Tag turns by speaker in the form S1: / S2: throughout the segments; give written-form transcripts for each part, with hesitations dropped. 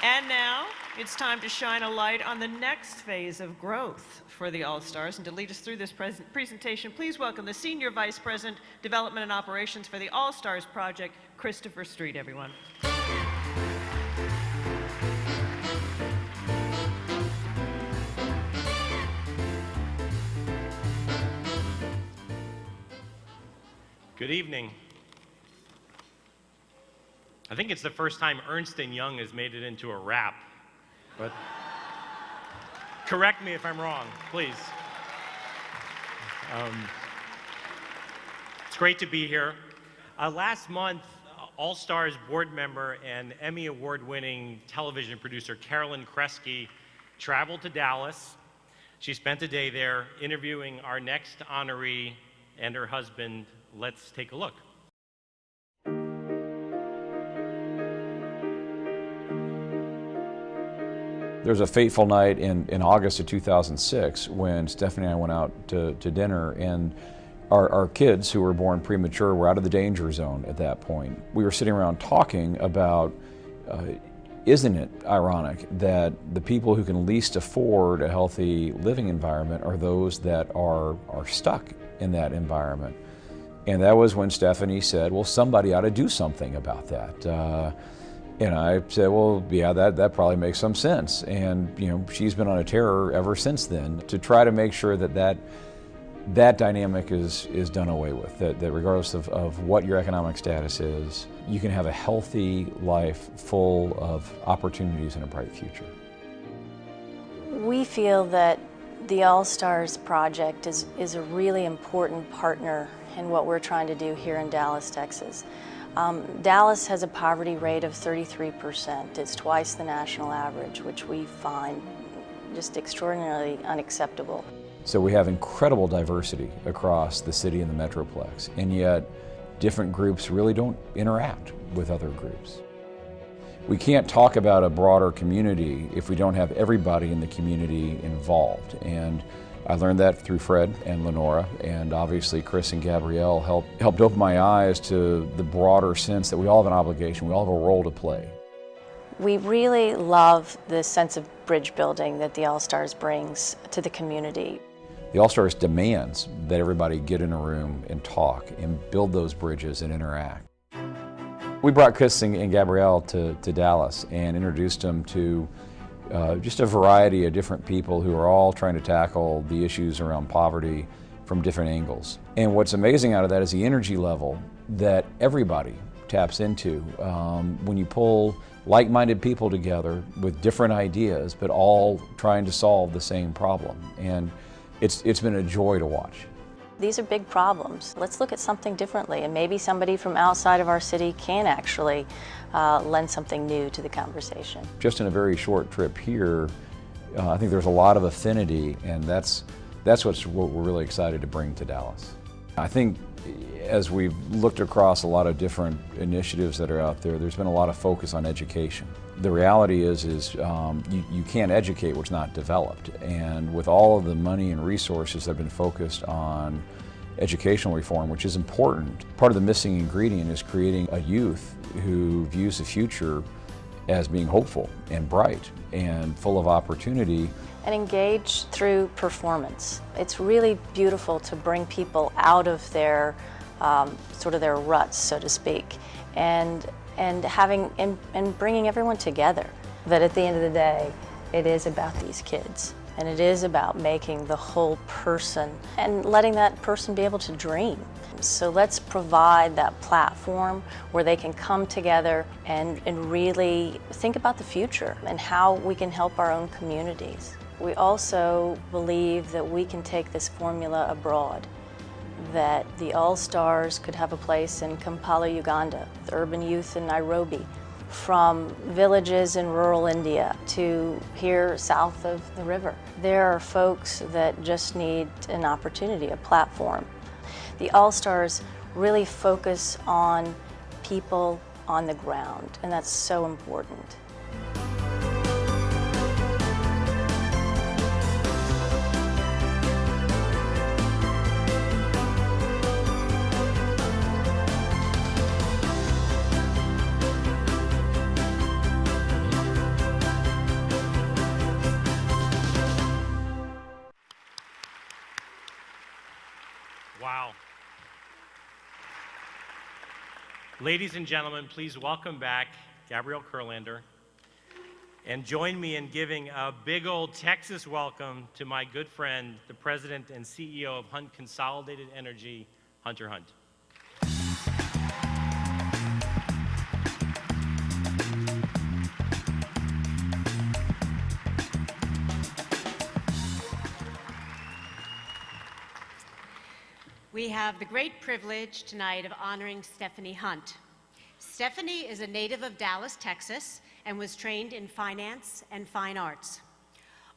S1: And now it's time to shine a light on the next phase of growth for the All-Stars. And to lead us through this presentation, please welcome the Senior Vice President, Development and Operations for the All-Stars Project, Christopher Street, everyone.
S2: Good evening. I think it's the first time Ernst & Young has made it into a rap, but correct me if I'm wrong, please. It's great to be here. Last month, All-Stars board member and Emmy Award-winning television producer Carolyn Kresge traveled to Dallas. She spent a day there interviewing our next honoree and her husband. Let's take a look.
S3: There was a fateful night in August of 2006 when Stephanie and I went out to dinner, and our kids, who were born premature, were out of the danger zone at that point. We were sitting around talking about, isn't it ironic that the people who can least afford a healthy living environment are those that are stuck in that environment? And that was when Stephanie said, well, somebody ought to do something about that. And I said, well, yeah, that probably makes some sense. And she's been on a tear ever since then to try to make sure that dynamic is done away with, that regardless of what your economic status is, you can have a healthy life full of opportunities and a bright future.
S4: We feel that the All-Stars Project is a really important partner in what we're trying to do here in Dallas, Texas. Dallas has a poverty rate of 33%. It's twice the national average, which we find just extraordinarily unacceptable.
S3: So we have incredible diversity across the city and the Metroplex, and yet different groups really don't interact with other groups. We can't talk about a broader community if we don't have everybody in the community involved. And I learned that through Fred and Lenora, and obviously Chris and Gabrielle helped open my eyes to the broader sense that we all have an obligation, we all have a role to play.
S4: We really love the sense of bridge building that the All-Stars brings to the community.
S3: The All-Stars demands that everybody get in a room and talk and build those bridges and interact. We brought Chris and Gabrielle to Dallas and introduced them to just a variety of different people who are all trying to tackle the issues around poverty from different angles. And what's amazing out of that is the energy level that everybody taps into when you pull like-minded people together with different ideas, but all trying to solve the same problem. And it's been a joy to watch.
S4: These are big problems. Let's look at something differently, and maybe somebody from outside of our city can actually lend something new to the conversation.
S3: Just in a very short trip here, I think there's a lot of affinity, and that's what we're really excited to bring to Dallas. I think as we've looked across a lot of different initiatives that are out there, there's been a lot of focus on education. The reality is you can't educate what's not developed, and with all of the money and resources that have been focused on educational reform, which is important, part of the missing ingredient is creating a youth who views the future as being hopeful and bright and full of opportunity.
S4: And engage through performance. It's really beautiful to bring people out of their sort of their ruts, so to speak, and bringing everyone together. That at the end of the day, it is about these kids, and it is about making the whole person and letting that person be able to dream. So let's provide that platform where they can come together and really think about the future and how we can help our own communities. We also believe that we can take this formula abroad, that the All-Stars could have a place in Kampala, Uganda, the urban youth in Nairobi, from villages in rural India to here south of the river. There are folks that just need an opportunity, a platform. The All-Stars really focus on people on the ground, and that's so important.
S2: Ladies and gentlemen, please welcome back Gabrielle Kurlander. And join me in giving a big old Texas welcome to my good friend, the president and CEO of Hunt Consolidated Energy, Hunter Hunt.
S5: We have the great privilege tonight of honoring Stephanie Hunt. Stephanie is a native of Dallas, Texas, and was trained in finance and fine arts.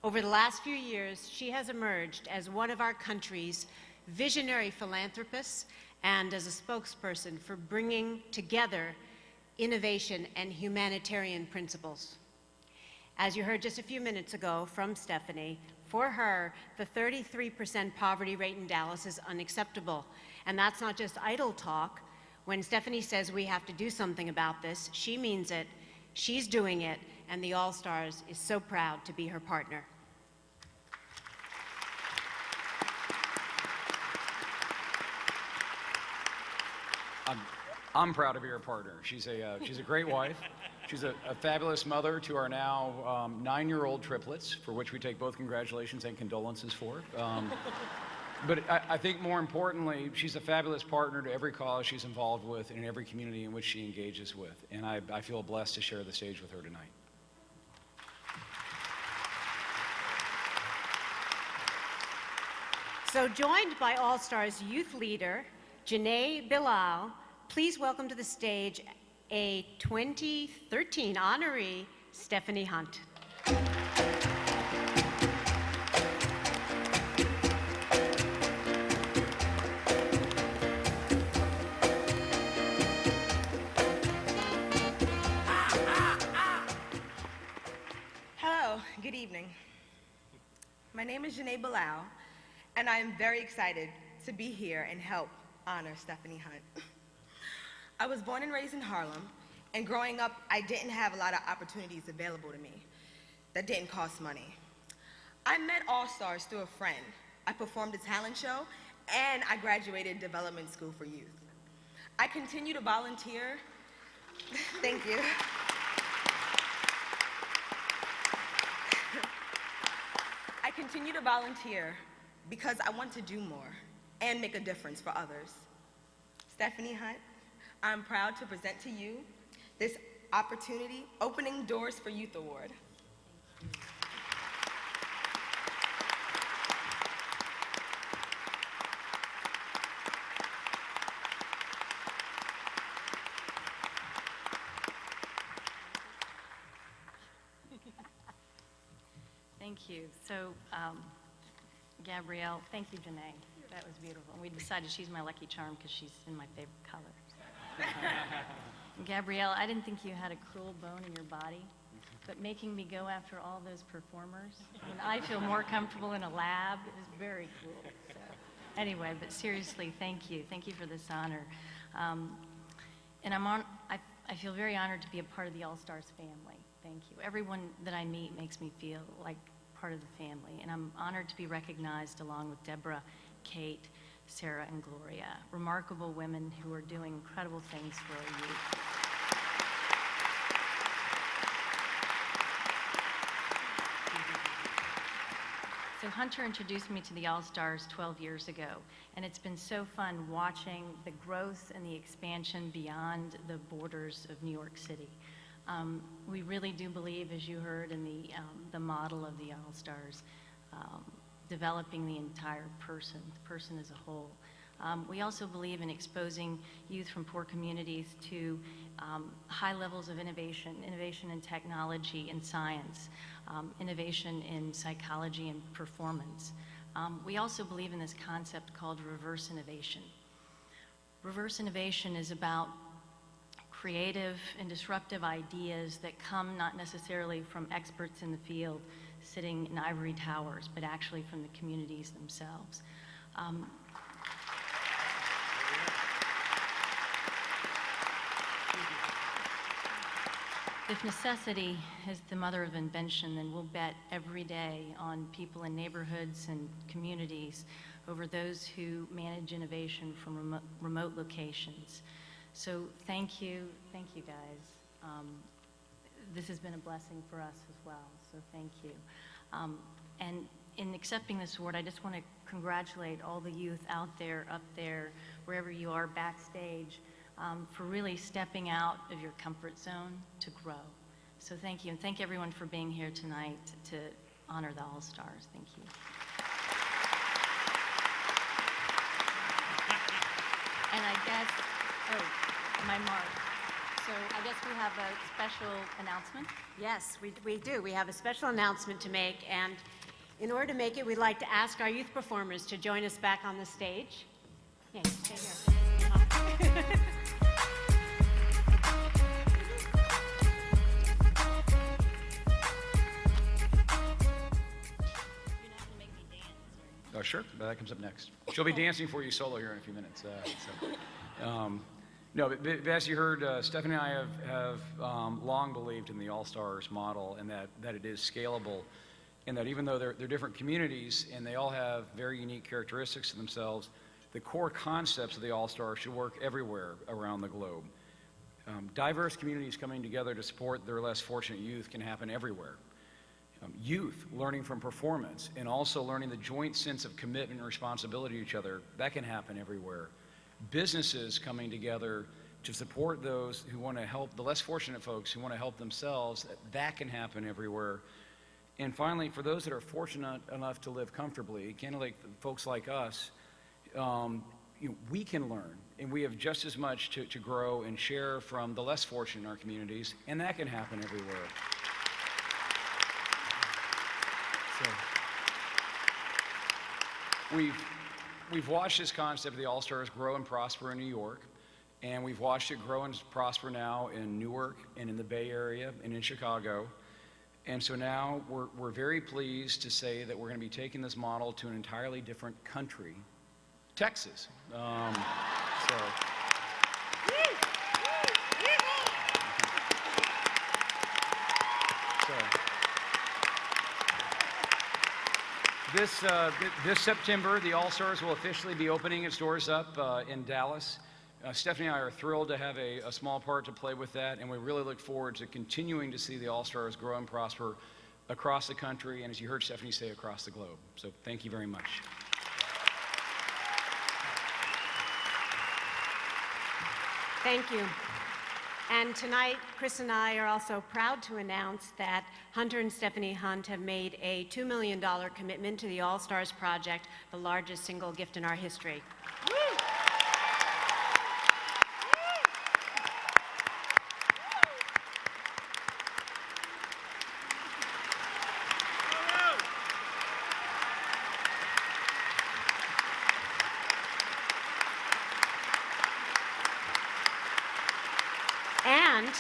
S5: Over the last few years, she has emerged as one of our country's visionary philanthropists and as a spokesperson for bringing together innovation and humanitarian principles. As you heard just a few minutes ago from Stephanie, for her, the 33% poverty rate in Dallas is unacceptable. And that's not just idle talk. When Stephanie says we have to do something about this, she means it, she's doing it, and the All-Stars is so proud to be her partner.
S6: I'm proud to be her partner. She's a great wife. She's a fabulous mother to our now 9-year-old triplets, for which we take both congratulations and condolences for. But I think more importantly, she's a fabulous partner to every cause she's involved with and in every community in which she engages with. And I feel blessed to share the stage with her tonight.
S5: So joined by All-Stars youth leader, Janae Bilal, please welcome to the stage a 2013 honoree, Stephanie Hunt.
S7: Hello, good evening. My name is Janae Bilal, and I am very excited to be here and help honor Stephanie Hunt. I was born and raised in Harlem, and growing up, I didn't have a lot of opportunities available to me that didn't cost money. I met All-Stars through a friend. I performed a talent show, and I graduated development school for youth. I continue to volunteer. Thank you. I continue to volunteer because I want to do more and make a difference for others. Stephanie Hunt, I'm proud to present to you this opportunity, Opening Doors for Youth Award.
S4: Thank you. So, Gabrielle, thank you, Janae. That was beautiful. And we decided she's my lucky charm because she's in my favorite color. Gabrielle, I didn't think you had a cruel bone in your body, but making me go after all those performers, I mean, I feel more comfortable in a lab. It was very cool. So, anyway, but seriously, thank you. Thank you for this honor. And I feel very honored to be a part of the All-Stars family. Thank you. Everyone that I meet makes me feel like part of the family, and I'm honored to be recognized along with Deborah, Kate, Sarah, and Gloria, remarkable women who are doing incredible things for our youth. So Hunter introduced me to the All-Stars 12 years ago, and it's been so fun watching the growth and the expansion beyond the borders of New York City. We really do believe, as you heard in the model of the All-Stars, developing the entire person, the person as a whole. We also believe in exposing youth from poor communities to high levels of innovation in technology and science, innovation in psychology and performance. We also believe in this concept called reverse innovation. Reverse innovation is about creative and disruptive ideas that come not necessarily from experts in the field sitting in ivory towers, but actually from the communities themselves. If necessity is the mother of invention, then we'll bet every day on people in neighborhoods and communities over those who manage innovation from remote locations. So thank you guys. This has been a blessing for us as well, so thank you. And in accepting this award, I just want to congratulate all the youth out there, up there, wherever you are backstage, for really stepping out of your comfort zone to grow. So thank you, and thank everyone for being here tonight to honor the All-Stars. Thank you. And I guess, oh, my mark. So I guess we have a special announcement.
S5: Yes, we do. We have a special announcement to make, and in order to make it, we'd like to ask our youth performers to join us back on the stage. Yeah, you stay here.
S6: Oh, sure. That comes up next. She'll be dancing for you solo here in a few minutes. No, but as you heard, Stephanie and I have long believed in the All-Stars model, and that it is scalable, and that even though they're different communities and they all have very unique characteristics to themselves, the core concepts of the All-Stars should work everywhere around the globe. Diverse communities coming together to support their less fortunate youth can happen everywhere. Youth learning from performance and also learning the joint sense of commitment and responsibility to each other, that can happen everywhere. Businesses coming together to support those who want to help, the less fortunate folks who want to help themselves, that can happen everywhere. And finally, for those that are fortunate enough to live comfortably, kind of like folks like us, we can learn, and we have just as much to grow and share from the less fortunate in our communities, and that can happen everywhere. So, we've watched this concept of the All-Stars grow and prosper in New York, and we've watched it grow and prosper now in Newark and in the Bay Area and in Chicago. And so now we're very pleased to say that we're going to be taking this model to an entirely different country, Texas. This September, the All-Stars will officially be opening its doors up in Dallas. Stephanie and I are thrilled to have a small part to play with that, and we really look forward to continuing to see the All-Stars grow and prosper across the country, and as you heard Stephanie say, across the globe. So thank you very much.
S5: Thank you. And tonight, Chris and I are also proud to announce that Hunter and Stephanie Hunt have made a $2 million commitment to the All-Stars Project, the largest single gift in our history. And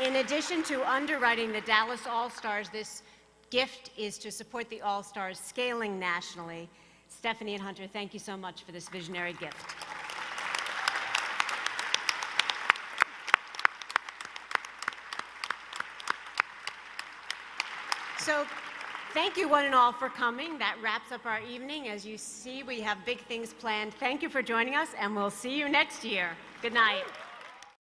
S5: in addition to underwriting the Dallas All-Stars, this gift is to support the All-Stars scaling nationally. Stephanie and Hunter, thank you so much for this visionary gift. So thank you one and all for coming. That wraps up our evening. As you see, we have big things planned. Thank you for joining us, and we'll see you next year. Good night.